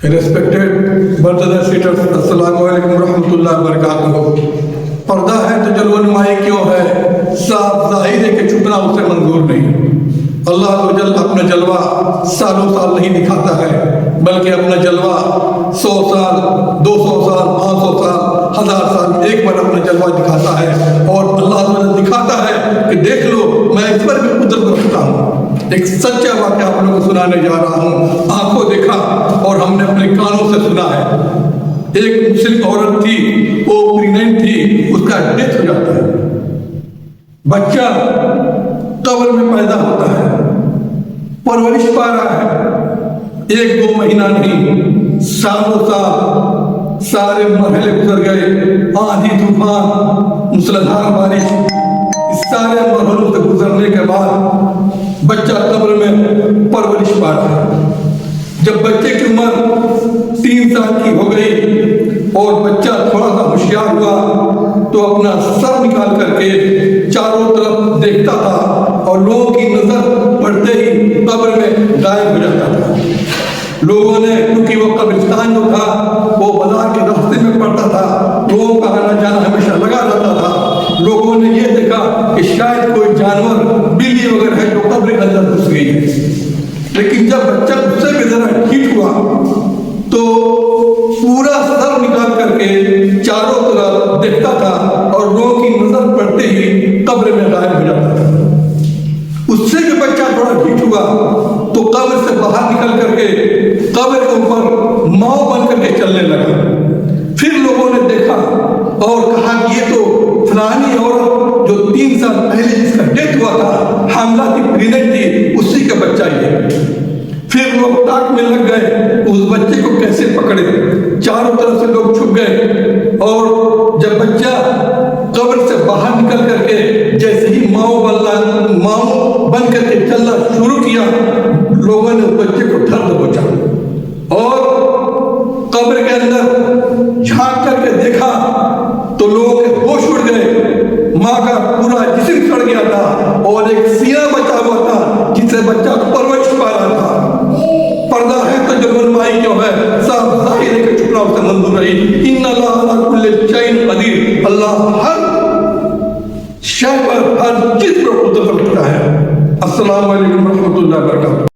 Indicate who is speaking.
Speaker 1: Respected brothers and sisters, अस्सलाम वालेकुम रहमतुल्लाहि व बरकातुहू। पर्दा है तो जलवनुमाई क्यों है, साफ जाहिर है कि छुपना उसे मंजूर नहीं। अल्लाह तो जल अपना जलवा सालों साल नहीं दिखाता है, बल्कि अपना जलवा 100 साल, 200 साल, 500 साल, 1000 साल एक बार अपना जलवा दिखाता है। और अल्लाह तो दिखाता है कि देख लो मैं इस पर भी कुदरत रखता हूँ। एक सच्चा वाक़या आप लोगों को सुनाने जा रहा हूँ। आंखों देखा और हमने अपने कानों से सुना है। एक मुस्लिम औरत थी, वो प्रेग्नेंट थी, उसका डेथ हो जाता है। बच्चा कब्र में पैदा होता है, परवरिश पा रहा है, 1-2 महीना नहीं, सालों साल सारे मरहले गुजर गए। आंधी तूफान, मूसलाधार बारिश, इस सारे मरहलों से गुजरने के बाद बच्चा कब्र में परवरिश पा रहा है। जब बच्चे की उम्र 3 साल की हो गई और बच्चा थोड़ा सा होशियार हुआ तो अपना सर निकाल करके चारों तरफ देखता था और लोगों की नजर पड़ते ही कब्र में गायब हो जाता था। लोगों ने, क्योंकि वो कब्रिस्तान जो था वो बाजार के रास्ते में पड़ता था, लोगों का आना जाना हमेशा लगा रहता था। लोगों ने ये देखा कि शायद कोई जानवर, बिल्ली वगैरह है जो कब्र के अंदर घुस गई है। लेकिन जब बच्चा उससे भी जरा ठीक हुआ तो पूरा सर निकाल करके चारों तरफ देखता था और लोगों की नजर पड़ते ही कब्र में गायब हो जाता था। उससे भी बच्चा थोड़ा ठीक हुआ तो कब्र से बाहर निकल करके कब्र के ऊपर माओ बन करके चलने लगा। फिर लोगों ने देखा और कहा कि ये तो फलानी औरत जो 3 साल पहले जिसका डेथ हुआ था, हामला थी, प्रेग्नेंट थी, उसी का बच्चा ये। फिर लोग ताक में लग गए उस बच्चे को कैसे पकड़े। चारों तरफ से लोग छुप गए और जब बच्चा कब्र से बाहर निकल करके जैसे ही माओ बन करके चलना शुरू किया, लोगों ने उस बच्चे को धर दबोचा और कब्र के अंदर झांक करके देखा तो लोगों के होश उड़ गए। माँ का पूरा जिस्म सड़ गया था और एक सीना बचा हुआ था जिससे बच्चा परवरिश पा रहा था। पर्दा है तो जलवनुमाई क्यों है, साफ जाहिर है कि छुपना उसे मंजूर नहीं। इन्नल्लाह अला कुल्लि शैइन कदीर, अल्लाह हर शय पर, हर चीज पर कुदरत रखता है। अस्सलाम वालेकुम रहमतुल्लाहि व बरकातुहू।